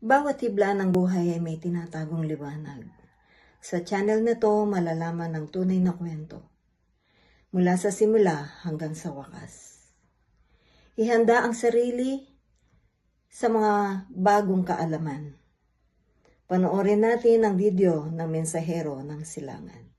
Bawat hibla ng buhay ay may tinatagong liwanag. Sa channel na to, malalaman ng tunay na kwento. Mula sa simula hanggang sa wakas. Ihanda ang sarili sa mga bagong kaalaman. Panoorin natin ang video ng mensahero ng silangan.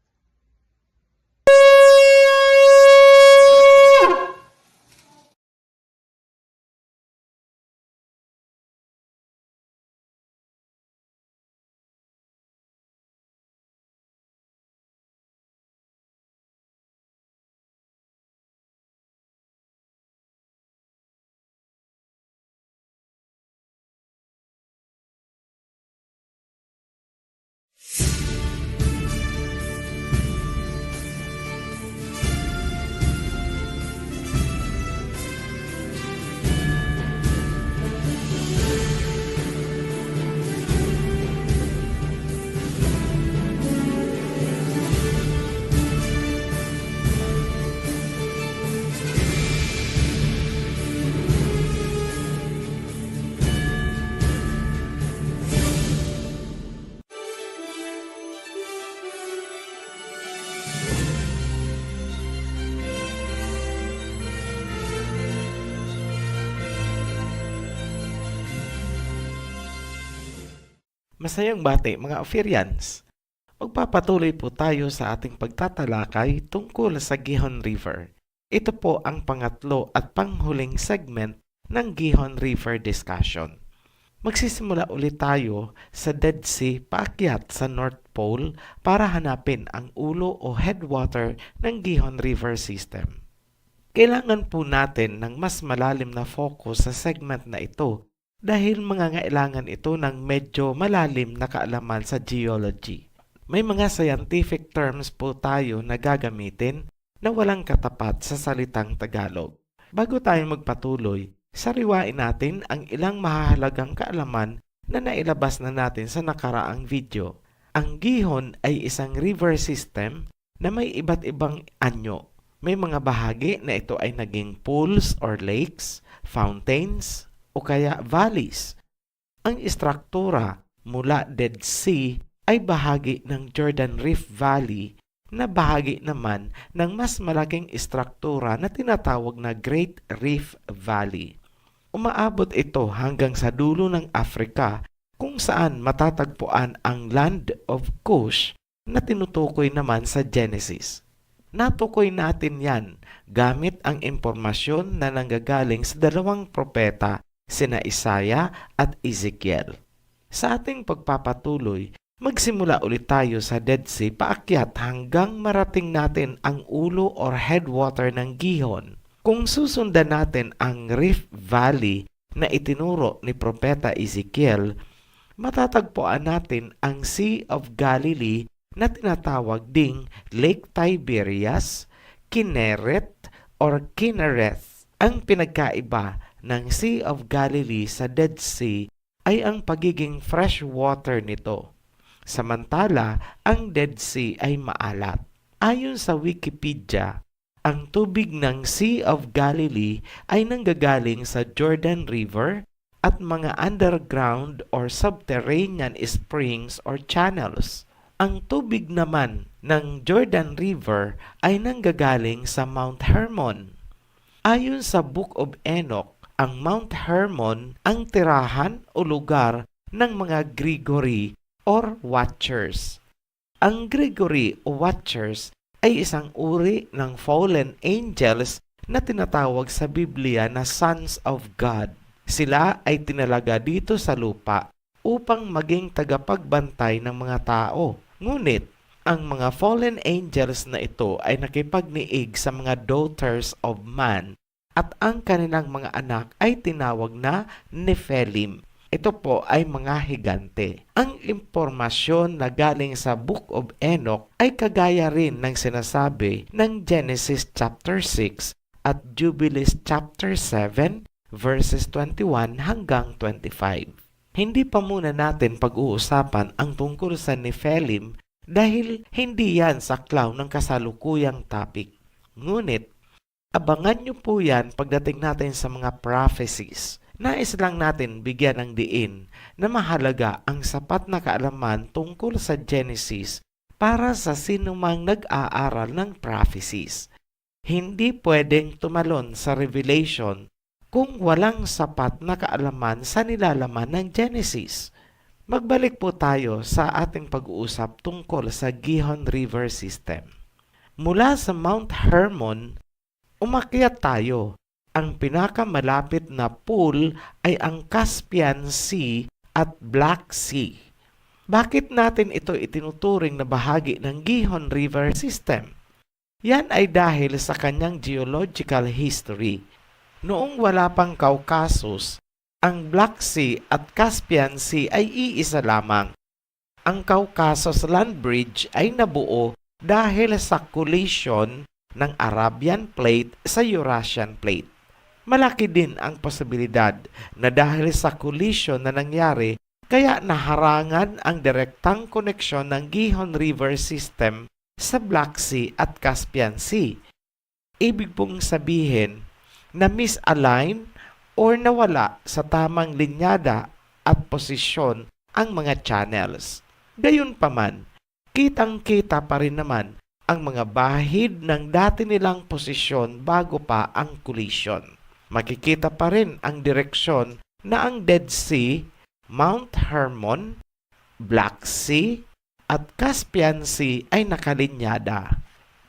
Masayang bati mga Ophirians! Magpapatuloy po tayo sa ating pagtatalakay tungkol sa Gihon River. Ito po ang pangatlo at panghuling segment ng Gihon River discussion. Magsisimula ulit tayo sa Dead Sea paakyat sa North Pole para hanapin ang ulo o headwater ng Gihon River system. Kailangan po natin ng mas malalim na focus sa segment na ito dahil mangangailangan ito ng medyo malalim na kaalaman sa geology. May mga scientific terms po tayo na gagamitin na walang katapat sa salitang Tagalog. Bago tayo magpatuloy, sariwain natin ang ilang mahahalagang kaalaman na nailabas na natin sa nakaraang video. Ang Gihon ay isang river system na may iba't ibang anyo. May mga bahagi na ito ay naging pools or lakes, fountains, o kaya valleys. Ang istruktura mula Dead Sea ay bahagi ng Jordan Rift Valley na bahagi naman ng mas malaking istruktura na tinatawag na Great Rift Valley. Umaabot ito hanggang sa dulo ng Africa kung saan matatagpuan ang Land of Cush na tinutukoy naman sa Genesis. Natukoy natin yan gamit ang impormasyon na nanggagaling sa dalawang propeta, sina Isaiah at Ezekiel. Sa ating pagpapatuloy, magsimula ulit tayo sa Dead Sea paakyat hanggang marating natin ang ulo or headwater ng Gihon. Kung susundan natin ang Rift Valley na itinuro ni Propeta Ezekiel, matatagpuan natin ang Sea of Galilee na tinatawag ding Lake Tiberias, Kinneret or Kinnereth. Ang pinagkaiba ng Sea of Galilee sa Dead Sea ay ang pagiging fresh water nito. Samantala, ang Dead Sea ay maalat. Ayon sa Wikipedia, ang tubig ng Sea of Galilee ay nanggagaling sa Jordan River at mga underground or subterranean springs or channels. Ang tubig naman ng Jordan River ay nanggagaling sa Mount Hermon. Ayon sa Book of Enoch, ang Mount Hermon ang tirahan o lugar ng mga Gregory or Watchers. Ang Gregory o Watchers ay isang uri ng fallen angels na tinatawag sa Biblia na Sons of God. Sila ay tinalaga dito sa lupa upang maging tagapagbantay ng mga tao. Ngunit, ang mga fallen angels na ito ay nakipagniig sa mga daughters of man at ang kanilang mga anak ay tinawag na Nephilim. Ito po ay mga higante. Ang impormasyon na galing sa Book of Enoch ay kagaya rin ng sinasabi ng Genesis chapter 6 at Jubilees chapter 7 verses 21 hanggang 25. Hindi pa muna natin pag-uusapan ang tungkol sa Nephilim dahil hindi yan saklaw ng kasalukuyang topic. Ngunit, abangan nyo po yan pagdating natin sa mga prophecies. Nais lang natin bigyan ng diin na mahalaga ang sapat na kaalaman tungkol sa Genesis para sa sinumang nag-aaral ng prophecies. Hindi pwedeng tumalon sa Revelation kung walang sapat na kaalaman sa nilalaman ng Genesis. Magbalik po tayo sa ating pag-uusap tungkol sa Gihon River System. Mula sa Mount Hermon, umakyat tayo. Ang pinakamalapit na pool ay ang Caspian Sea at Black Sea. Bakit natin ito itinuturing na bahagi ng Gihon River System? Yan ay dahil sa kanyang geological history. Noong wala pang Caucasus, ang Black Sea at Caspian Sea ay iisa lamang. Ang Caucasus Land Bridge ay nabuo dahil sa collision ng Arabian Plate sa Eurasian Plate. Malaki din ang posibilidad na dahil sa collision na nangyari, kaya naharangan ang direktang koneksyon ng Gihon River System sa Black Sea at Caspian Sea. Ibig pong sabihin na misalign or nawala sa tamang linyada at posisyon ang mga channels. Gayunpaman, kitang-kita pa rin naman ang mga bahid ng dati nilang posisyon bago pa ang collision. Makikita pa rin ang direksyon na ang Dead Sea, Mount Hermon, Black Sea, at Caspian Sea ay nakalinyada.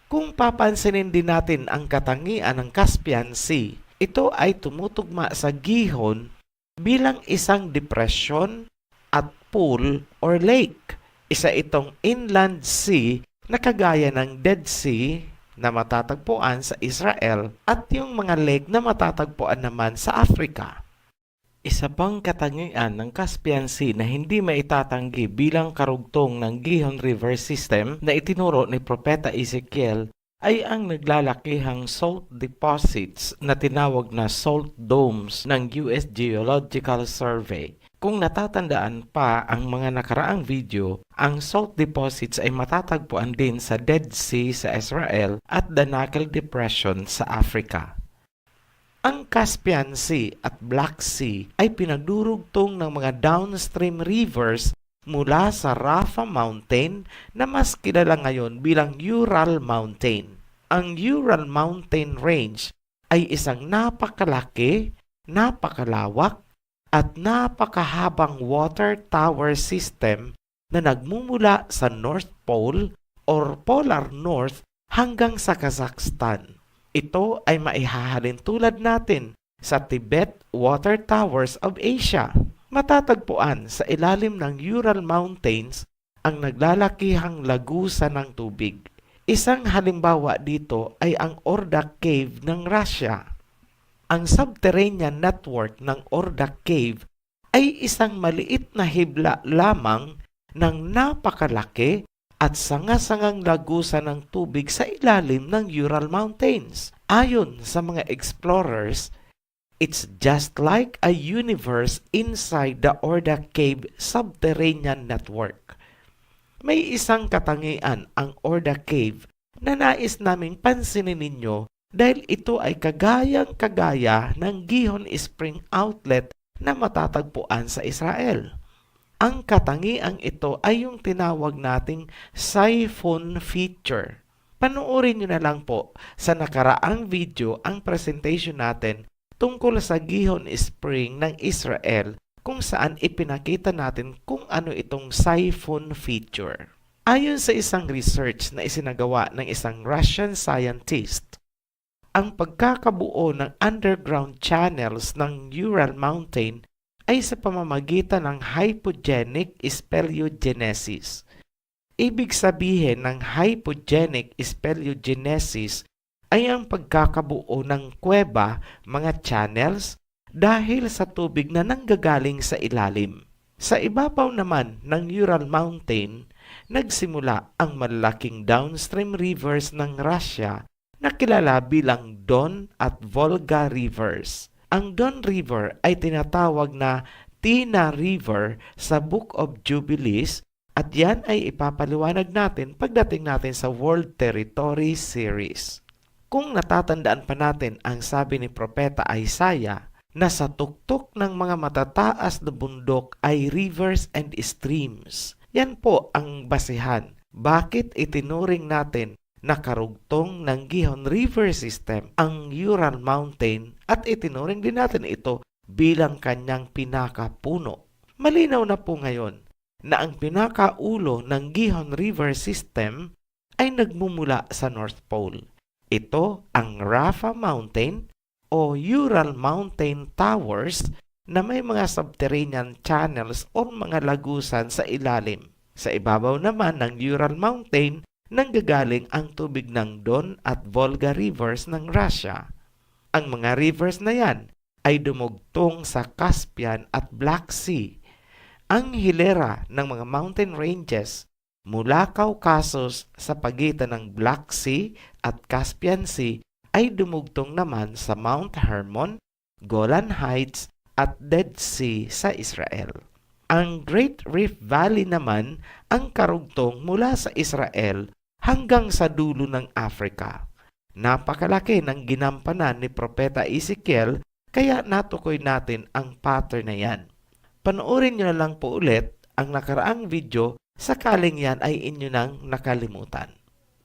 Kung papansinin din natin ang katangian ng Caspian Sea, ito ay tumutugma sa Gihon bilang isang depression at pool or lake. Isa itong inland sea na kagaya ng Dead Sea na matatagpuan sa Israel at yung mga lake na matatagpuan naman sa Africa. Isa pang katangian ng Caspian Sea na hindi maitatanggi bilang karugtong ng Gihon River System na itinuro ni Propeta Ezekiel ay ang naglalakihang salt deposits na tinawag na salt domes ng US Geological Survey. Kung natatandaan pa ang mga nakaraang video, ang salt deposits ay matatagpuan din sa Dead Sea sa Israel at Danakil Depression sa Africa. Ang Caspian Sea at Black Sea ay pinagdurugtong ng mga downstream rivers mula sa Rafah Mountain na mas kilala ngayon bilang Ural Mountain. Ang Ural Mountain Range ay isang napakalaki, napakalawak, at napakahabang water tower system na nagmumula sa North Pole or Polar North hanggang sa Kazakhstan. Ito ay maihahalin tulad natin sa Tibet Water Towers of Asia. Matatagpuan sa ilalim ng Ural Mountains ang naglalakihang lagusan ng tubig. Isang halimbawa dito ay ang Ordak Cave ng Russia. Ang subterranean network ng Ordak Cave ay isang maliit na hibla lamang ng napakalaki at sanga-sangang lagusan ng tubig sa ilalim ng Ural Mountains. Ayon sa mga explorers, it's just like a universe inside the Ordak Cave subterranean network. May isang katangian ang Ordak Cave na nais naming pansinin ninyo dahil ito ay kagayang-kagaya ng Gihon Spring Outlet na matatagpuan sa Israel. Ang katangiang ito ay yung tinawag nating siphon feature. Panoorin nyo na lang po sa nakaraang video ang presentation natin tungkol sa Gihon Spring ng Israel kung saan ipinakita natin kung ano itong siphon feature. Ayon sa isang research na isinagawa ng isang Russian scientist, ang pagkakabuo ng underground channels ng Ural Mountain ay sa pamamagitan ng hypogenic speleogenesis. Ibig sabihin ng hypogenic speleogenesis ay ang pagkakabuo ng kuweba, mga channels, dahil sa tubig na nanggagaling sa ilalim. Sa ibabaw naman ng Ural Mountain, nagsimula ang malalaking downstream rivers ng Russia na kilala bilang Don at Volga Rivers. Ang Don River ay tinatawag na Tina River sa Book of Jubilees at yan ay ipapaliwanag natin pagdating natin sa World Territory Series. Kung natatandaan pa natin ang sabi ni Propeta Isaiah na sa tuktok ng mga matataas na bundok ay rivers and streams. Yan po ang basihan. Bakit itinuring natin na karugtong ng Gihon River System ang Ural Mountain at itinuring din natin ito bilang kanyang pinakapuno. Malinaw na po ngayon na ang pinakaulo ng Gihon River System ay nagmumula sa North Pole. Ito ang Rapha Mountain o Ural Mountain Towers na may mga subterranean channels o mga lagusan sa ilalim. Sa ibabaw naman ng Ural Mountain, nanggagaling ang tubig ng Don at Volga rivers ng Russia. Ang mga rivers na yan ay dumugtong sa Caspian at Black Sea. Ang hilera ng mga mountain ranges mula Caucasus sa pagitan ng Black Sea at Caspian Sea ay dumugtong naman sa Mount Hermon, Golan Heights at Dead Sea sa Israel. Ang Great Rift Valley naman ang karugtong mula sa Israel hanggang sa dulo ng Africa. Napakalaki ng ginampanan ni Propeta Ezekiel kaya natukoy natin ang pattern na yan. Panoorin nyo na lang po ulit ang nakaraang video sakaling yan ay inyo nang nakalimutan.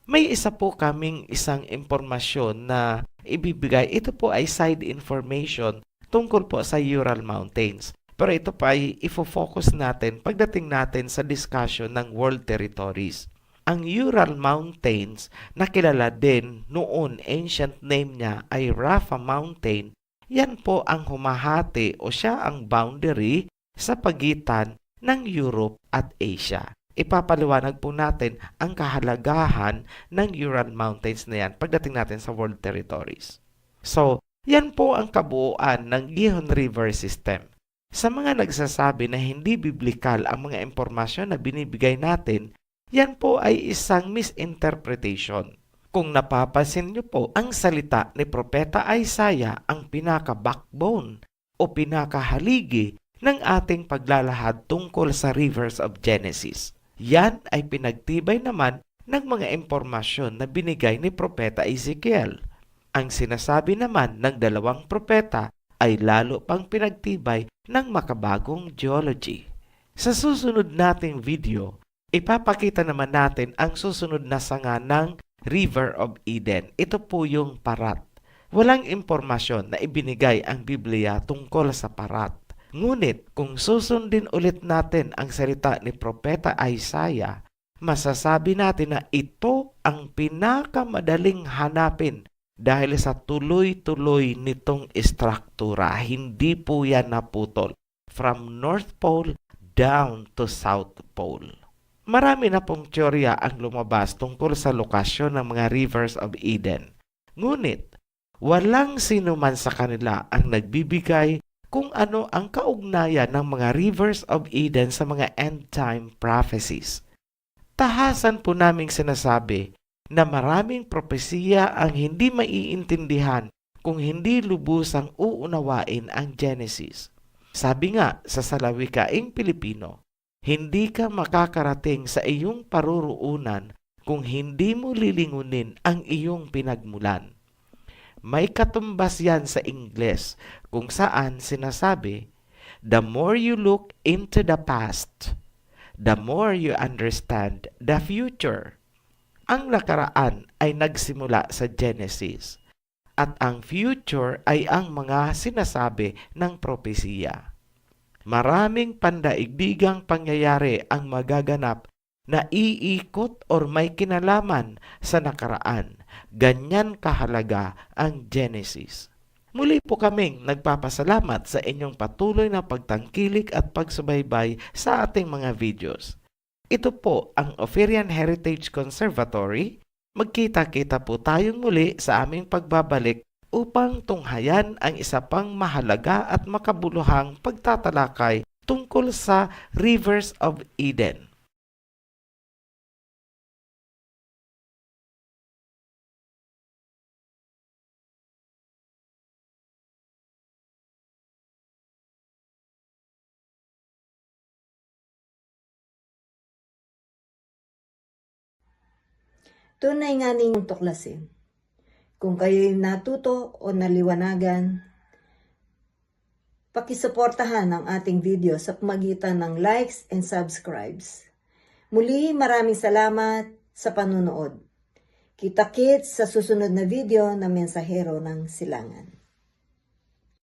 May isa po kaming isang impormasyon na ibibigay. Ito po ay side information tungkol po sa Ural Mountains. Pero ito pa ay ifo-focus natin pagdating natin sa discussion ng world territories. Ang Ural Mountains na kilala din noon, ancient name niya ay Rapha Mountain, yan po ang humahati o siya ang boundary sa pagitan ng Europe at Asia. Ipapaliwanag po natin ang kahalagahan ng Ural Mountains na yan pagdating natin sa world territories. So, yan po ang kabuuan ng Gihon River System. Sa mga nagsasabi na hindi biblikal ang mga impormasyon na binibigay natin, yan po ay isang misinterpretation. Kung napapansin niyo po, ang salita ni Propeta Isaiah ang pinaka-backbone o pinakahaligi ng ating paglalahad tungkol sa rivers of Genesis. Yan ay pinagtibay naman ng mga impormasyon na binigay ni Propeta Ezekiel. Ang sinasabi naman ng dalawang propeta ay lalo pang pinagtibay ng makabagong geology. Sa susunod nating video, ipapakita naman natin ang susunod na sanga ng River of Eden. Ito po yung parat. Walang impormasyon na ibinigay ang Biblia tungkol sa parat. Ngunit kung susundin ulit natin ang salita ni Propeta Isaiah, masasabi natin na ito ang pinakamadaling hanapin dahil sa tuloy-tuloy nitong istruktura. Hindi po yan naputol from North Pole down to South Pole. Marami na pong teorya ang lumabas tungkol sa lokasyon ng mga rivers of Eden. Ngunit, walang sino man sa kanila ang nagbibigay kung ano ang kaugnayan ng mga rivers of Eden sa mga end-time prophecies. Tahasan po naming sinasabi na maraming propesiya ang hindi maiintindihan kung hindi lubusang uunawain ang Genesis. Sabi nga sa salawikaing Pilipino, hindi ka makakarating sa iyong paruroonan kung hindi mo lilingunin ang iyong pinagmulan. May katumbas yan sa Ingles kung saan sinasabi, the more you look into the past, the more you understand the future. Ang nakaraan ay nagsimula sa Genesis at ang future ay ang mga sinasabi ng propesiya. Maraming pandaigdigang pangyayari ang magaganap na iikot or may kinalaman sa nakaraan. Ganyan kahalaga ang Genesis. Muli po kaming nagpapasalamat sa inyong patuloy na pagtangkilik at pagsubaybay sa ating mga videos. Ito po ang Ophirian Heritage Conservatory. Magkita-kita po tayong muli sa aming pagbabalik upang tunghayan ang isa pang mahalaga at makabuluhang pagtatalakay tungkol sa Rivers of Eden. Tunay nga ninyong tuklasin. Kung kayo'y natuto o naliwanagan Pakisuportahan ang ating video sa pamagitan ng likes and subscribes. Muli, maraming salamat sa panunood. Kita-kits sa susunod na video na Mensahero ng Silangan.